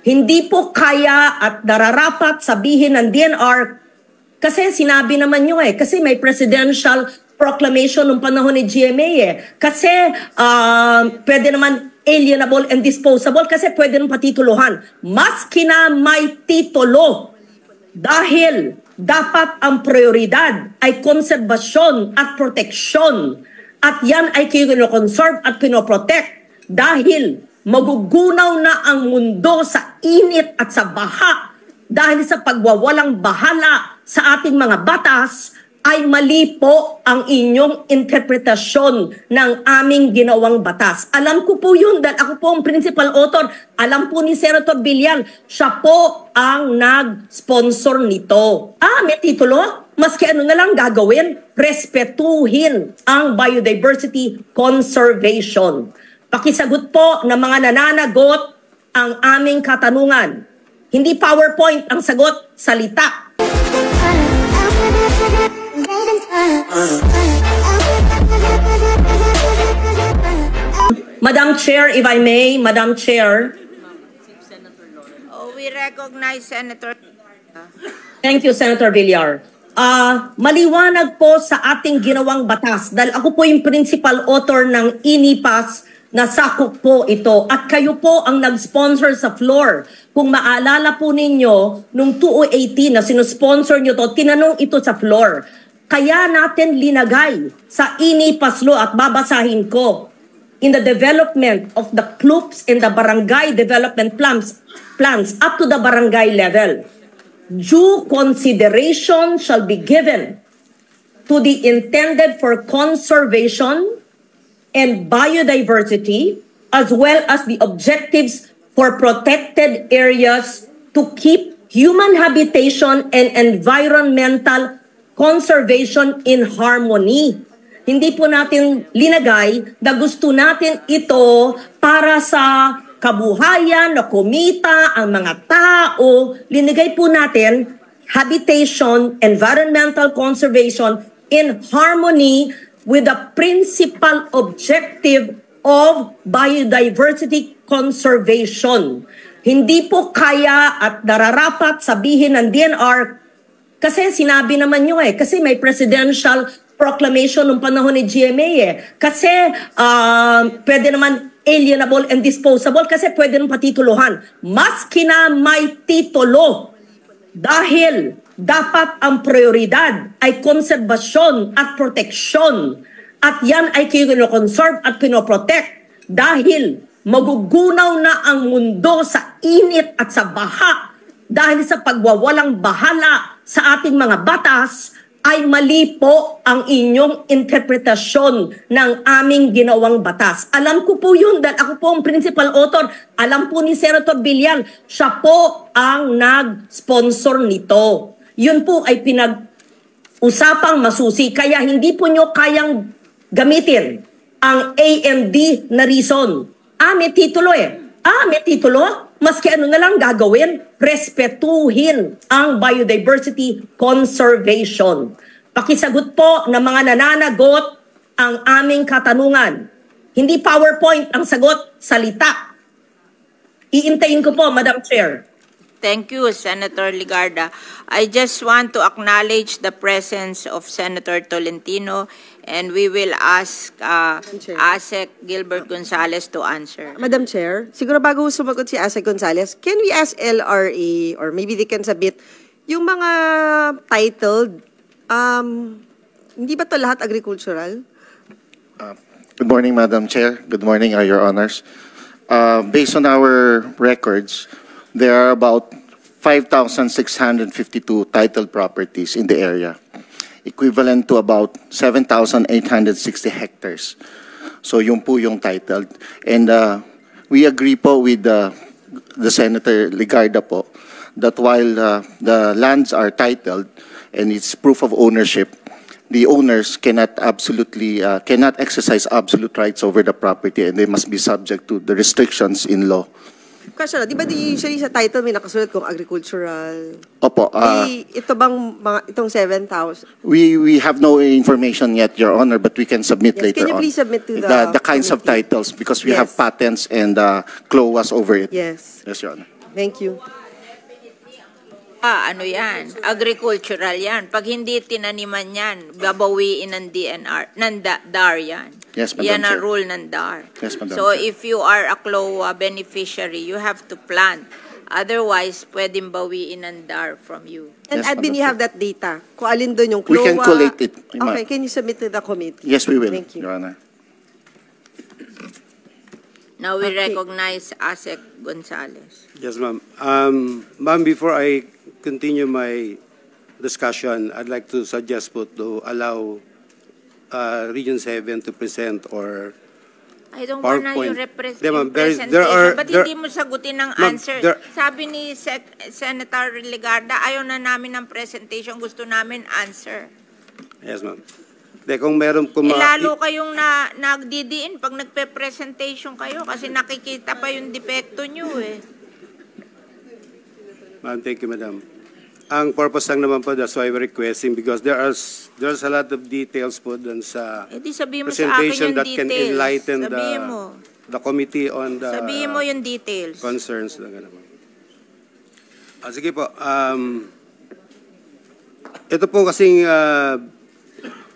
Hindi po kaya at nararapat sabihin ng DNR kasi sinabi naman nyo kasi may presidential proclamation nung panahon ni GMA Kasi pwede naman alienable and disposable kasi pwede nang patituluhan. Maski na may titulo dahil dapat ang prioridad ay konserbasyon at proteksyon. At yan ay kino-conserve at pinoprotect dahil magugunaw na ang mundo sa init at sa baha dahil sa pagwawalang bahala sa ating mga batas ay mali po ang inyong interpretasyon ng aming ginawang batas. Alam ko po yun dahil ako po ang principal author. Alam po ni Senator Villar, siya po ang nag-sponsor nito. May titulo? Maski ano na lang gagawin, respetuhin ang biodiversity conservation. Pakisagot po ng mga nananagot ang aming katanungan. Hindi PowerPoint ang sagot, salita. Madam Chair, if I may, Madam Chair. We recognize Senator. Thank you, Senator Villar. Maliwanag po sa ating ginawang batas dahil ako po yung principal author ng INIPAS na sakop po ito at kayo po ang nag-sponsor sa floor. Kung maalala po ninyo, nung 2018 na sinusponsor nyo to, tinanong ito sa floor. Kaya natin linagay sa INIPAS law at babasahin ko. In the development of the CLUPs and the barangay development plans up to the barangay level, due consideration shall be given to the intended for conservation and biodiversity, as well as the objectives for protected areas to keep human habitation and environmental conservation in harmony. Hindi po natin linagay na gusto natin ito para sa kabuhayan, na kumita ang mga tao. Linagay po natin habitation, environmental conservation in harmony with the principal objective of biodiversity conservation. Hindi po kaya at nararapat sabihin ng DNR kasi sinabi naman nyo kasi may presidential proclamation nung panahon ni GMA Kasi pwede naman alienable and disposable kasi pwede nang patituluhan. Maski na may titulo dahil dapat ang prioridad ay konserbasyon at proteksyon. At yan ay kino-conserve at pinoprotect dahil magugunaw na ang mundo sa init at sa baha dahil sa pagwawalang bahala sa ating mga batas ay mali po ang inyong interpretasyon ng aming ginawang batas. Alam ko po yun dahil ako po ang principal author. Alam po ni Senator Villar, siya po ang nag-sponsor nito. Yun po ay pinag-usapang masusi. Kaya hindi po nyo kayang gamitin ang AMD na reason. May titulo may titulo? Maski ano na lang gagawin, respetuhin ang biodiversity conservation. Pakisagot po ng mga nananagot ang aming katanungan. Hindi PowerPoint ang sagot, salita. Iintayin ko po, Madam Chair. Thank you, Senator Ligarda. I just want to acknowledge the presence of Senator Tolentino, and we will ask ASEC Gilbert Gonzales to answer. Madam Chair, siguro bago sumagot si ASEC Gonzales, can we ask LRA, or maybe they can submit, yung mga titled, hindi ba to lahat agricultural? Good morning, Madam Chair. Good morning, Your Honors. Based on our records, there are about 5,652 titled properties in the area, equivalent to about 7,860 hectares. So yung po yung titled. And we agree po with the Senator Ligarda po that while the lands are titled and it's proof of ownership, the owners cannot exercise absolute rights over the property, and they must be subject to the restrictions in law. Kasi di ba usually sa title may nakasulat kung agricultural? Opo. Ito bang itong 7,000? We have no information yet, Your Honor, but we can submit later on. Can you please submit to the kinds of titles, because we have patents and CLOAs over it. Yes. Yes, Your Honor. Thank you. Ano yan? Agricultural yan. Pag hindi tinaniman yan, babawiin ng DNR, ng DAR yan. Yes, Madam Yan ang Chair. rule ng DAR. Yes, Madam So Chair. if you are a CLOA beneficiary, you have to plant. Otherwise, pwedeng bawiin ng DAR from you. And Yes, admin, Madam you have that data. Kung alin doon yung We CLOA. can collate it, ma'am. Okay, can you submit to the committee? Yes, we will, Thank you. Your Honor. Now we Okay. recognize ASEC Gonzales. Yes, ma'am. Ma'am, before I continue my discussion, I'd like to suggest po to allow Region 7 to present or I don't want na yung PowerPoint. Di, ma'am, presentation. Ba't hindi mo sagutin ng Ma'am, answer? there- Sabi ni Senator Legarda, ayaw na namin ng presentation, gusto namin answer. Yes, ma'am. De, kung meron po Lalo kayong nagdidiin pag nagpe-presentation kayo kasi nakikita pa yung depekto nyo eh. Ma'am, thank you, madam. Ang purpose lang naman po, that's why we're requesting because there's a lot of details po dun sa Eh di sabihin mo sa akin presentation yung that can details. enlighten Sabihin mo. the committee on the Sabihin mo yung details. concerns. Sige po. Ito po kasing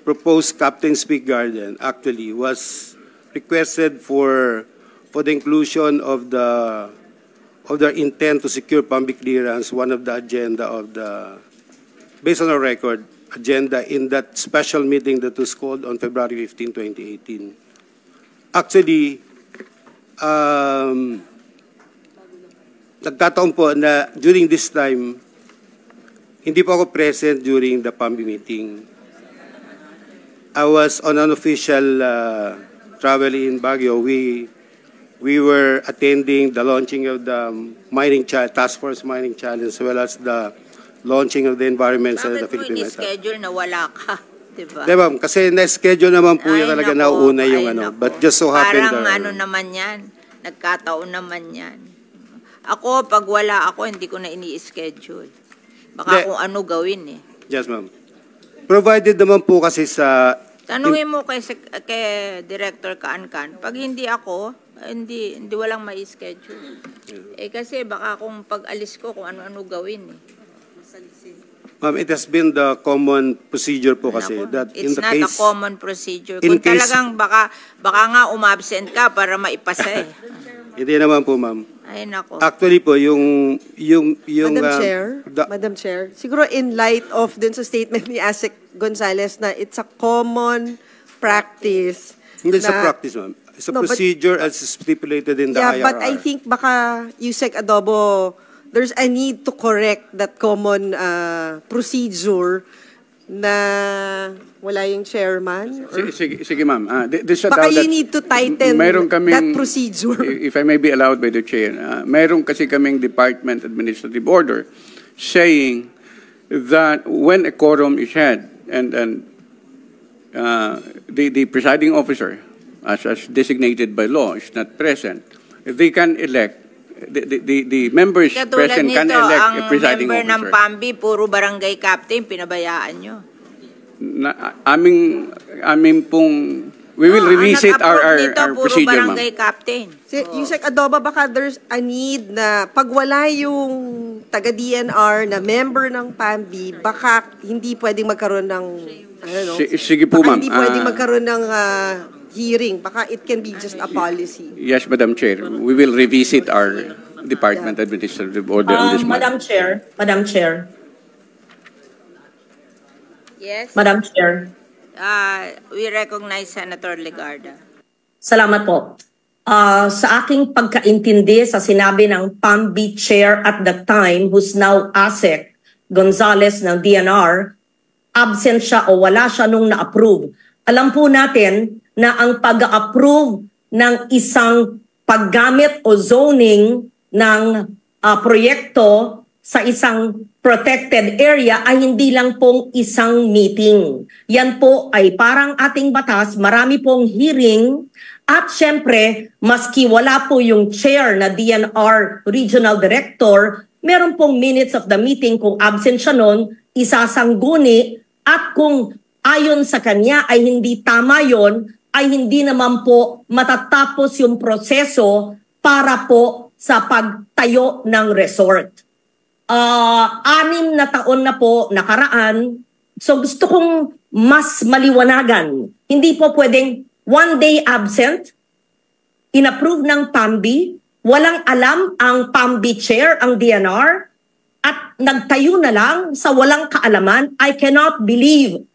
proposed Captain's Peak Garden actually was requested for the inclusion of their intent to secure public clearance, one of the agenda of the, based on our record, agenda in that special meeting that was called on February 15, 2018. Actually, nagkataon po na during this time, hindi po ako present during the PAMBI meeting. I was on an official travel in Baguio. We were attending the launching of the Task Force Mining Challenge as well as the launching of the Environment Center of the Bakit mo Philippine Metal. ini-schedule na wala ka? Diba? Di ba? Kasi na-schedule naman po Ay, yun talaga nako, nauna yung ay, ano. nako. But just so happened Parang that- ano naman yan. Nagkataon naman yan. Ako, pag wala ako, hindi ko na ini-schedule. Baka Hindi. kung ano gawin eh. Yes, ma'am. Provided naman po kasi sa... Tanungin mo kay Director Kaan-Kaan, pag hindi ako, hindi walang mai-schedule. Eh kasi baka kung pag-alis ko, kung ano-ano gawin eh. Ma'am, it has been the common procedure po kasi Naku, that in it's the not a case... common procedure. in Kung case- talagang baka nga umabsent ka para maipasa eh. Hindi naman po, ma'am. Ay nako. Actually po, yung Madam Chair, the- Madam Chair, siguro in light of dun sa statement ni ASEC Gonzales na it's a common practice. Hindi sa na- practice, ma'am. It's a No, but- procedure as stipulated in the Yeah, IRR. but I think baka Yusek Adobo, there's a need to correct that common procedure na wala yung chairman. Or, Sige ma'am. This baka allowed you that- need to tighten mayroon that procedure. If I may be allowed by the chair, mayroon kasi kaming Department Administrative Order saying that when a quorum is had and the presiding officer, as designated by law, is not present, they can elect, the members Katulad present can nito, elect a ang presiding member ng officer. PAMBI, puro barangay captain, pinabayaan nyo. Aming pong, we will revisit our puro procedure, ma'am. barangay captain. Si Yusek Adobo, baka there's a need na pag wala yung taga-DNR na member ng PAMBI, baka hindi pwedeng magkaroon ng, Sige po, baka ma'am. hindi pwedeng magkaroon ng hearing. Baka it can be just a policy. Yes, Madam Chair. We will revisit our Department Administrative Order on this matter. Madam Chair. Yes? Madam Chair. We recognize Senator Legarda. Salamat po. Sa aking pagkaintindi sa sinabi ng PAMBI Chair at the time, who's now ASEC Gonzales ng DNR, absent siya o wala siya nung na-approve. Alam po natin na ang pag-approve ng isang paggamit o zoning ng proyekto sa isang protected area ay hindi lang pong isang meeting. Yan po ay parang ating batas, marami pong hearing at syempre, maski wala po yung chair na DNR Regional Director, meron pong minutes of the meeting kung absent siya noon, isasangguni at kung ayon sa kanya ay hindi tama yon, ay hindi naman po matatapos yung proseso para po sa pagtayo ng resort. 6 na taon na po nakaraan. So gusto kong mas maliwanagan. Hindi po pwedeng 1 day absent, inapprove ng PAMBI, walang alam ang PAMBI chair, ang DNR, at nagtayo na lang sa walang kaalaman. I cannot believe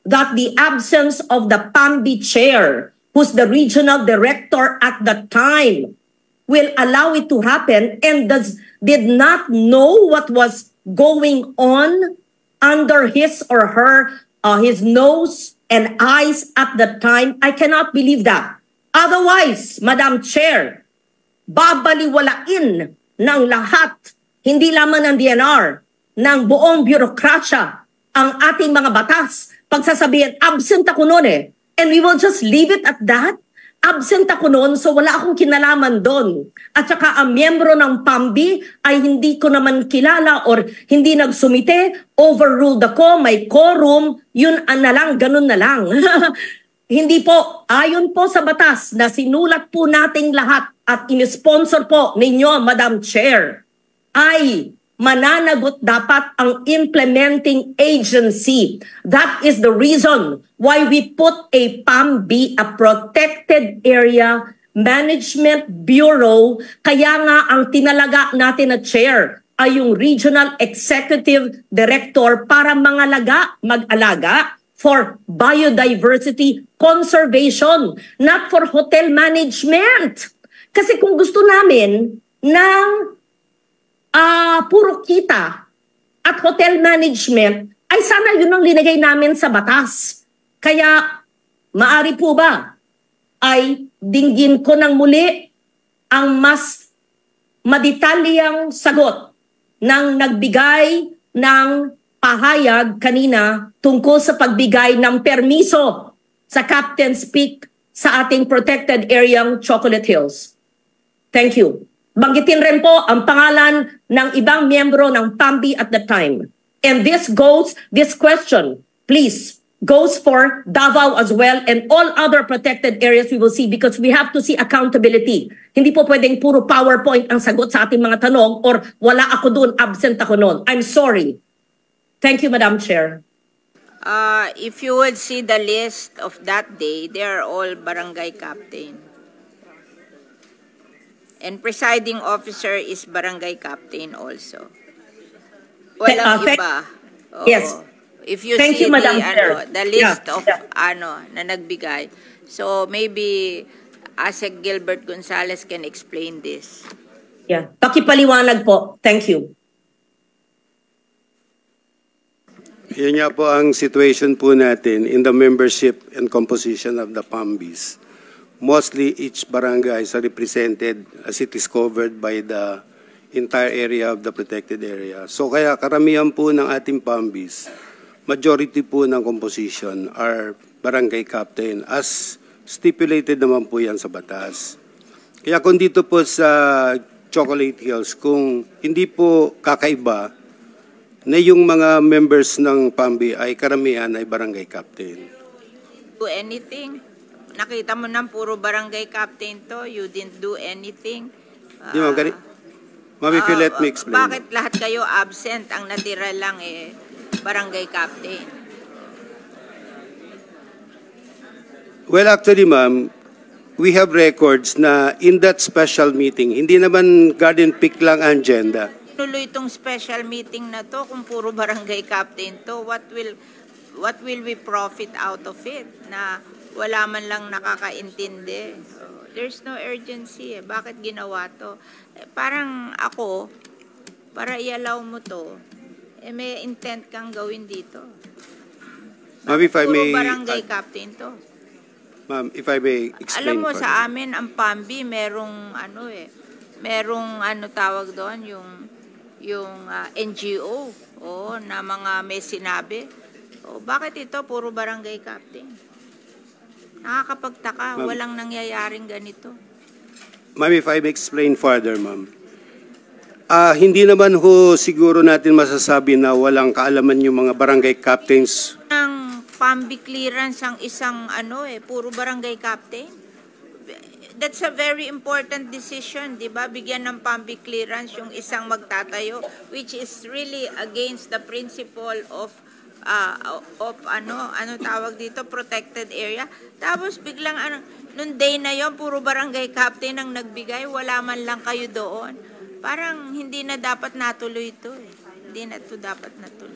that the absence of the PAMBI chair, who's the regional director at the time, will allow it to happen and did not know what was going on under his or her, his nose and eyes at the time. I cannot believe that. Otherwise, Madam Chair, babaliwalain ng lahat, hindi lamang ng DNR, ng buong bureaucracia, ang ating mga batas. Pagsasabihin, absent ako noon eh. And we will just leave it at that. Absent ako noon, so wala akong kinalaman doon. At saka ang miyembro ng PAMBI ay hindi ko naman kilala or hindi nagsumite, overruled ako, may quorum, yun na lang, ganun na lang. Hindi po, ayon po sa batas na sinulat po nating lahat at inisponsor po ninyo, Madam Chair, ay mananagot dapat ang implementing agency. That is the reason why we put a PAMBI, a Protected Area Management Bureau. Kaya nga ang tinalaga natin na chair ay yung Regional Executive Director para mag-alaga for biodiversity conservation, not for hotel management. Kasi kung gusto namin ng puro kita at hotel management, ay sana yun ang linagay namin sa batas. Kaya, maari po ba ay dinggin ko ng muli ang mas madetalyang sagot ng nagbigay ng pahayag kanina tungkol sa pagbigay ng permiso sa Captain's Peak sa ating protected area Chocolate Hills. Thank you. Banggitin rin po ang pangalan ng ibang miyembro ng PAMBI at the time. And this question, please, goes for Davao as well and all other protected areas we will see because we have to see accountability. Hindi po pwedeng puro PowerPoint ang sagot sa ating mga tanong or wala ako doon, absent ako noon. I'm sorry. Thank you, Madam Chair. If you would see the list of that day, they are all barangay captain. And presiding officer is barangay captain also. Walang iba. Oo. Yes. If you Thank see you, Madam Chair. the list Yeah, of na nagbigay. So maybe ASEC Gilbert Gonzalez can explain this. Yeah. Pakipaliwanag po. Thank you. Yun nga po ang situation po natin in the membership and composition of the PAMBIs. Mostly each barangay is represented as it is covered by the entire area of the protected area. So kaya karamihan po ng ating PAMBIs, majority po ng composition are barangay captain as stipulated naman po yan sa batas. Kaya kung dito po sa Chocolate Hills, kung hindi po kakaiba na yung mga members ng PAMBI ay karamihan ay barangay captain. Do anything? Nakita mo nang puro barangay captain to, you didn't do anything. Di mo, Ma'am, if you let me explain. Bakit lahat kayo absent, ang natira lang barangay captain? Well, actually, ma'am, we have records na in that special meeting, hindi naman garden pick lang ang agenda. Tuloy itong special meeting na to, kung puro barangay captain to, what will we profit out of it? Na wala man lang nakakaintindi. There's no urgency. Bakit ginawa to? Parang ako, para i-allow mo to, may intent kang gawin dito. Ma'am, if I may... Puro barangay captain to. Ma'am, if I may explain. Alam mo, sa amin, ang PAMBI, merong tawag doon, yung NGO, na mga may sinabi. Bakit ito, puro barangay captain? Nakakapagtaka, walang nangyayaring ganito. Ma'am, if I may explain further, ma'am. Hindi naman ho siguro natin masasabi na walang kaalaman yung mga barangay captains. Ang PAMBI clearance ang isang puro barangay captain. that's a very important decision, di ba? Bigyan ng public clearance yung isang magtatayo, which is really against the principle of ano tawag dito, protected area. Tapos biglang nung day na yon, puro barangay captain ang nagbigay, wala man lang kayo doon. Parang hindi na dapat natuloy ito eh. Hindi na ito dapat natuloy.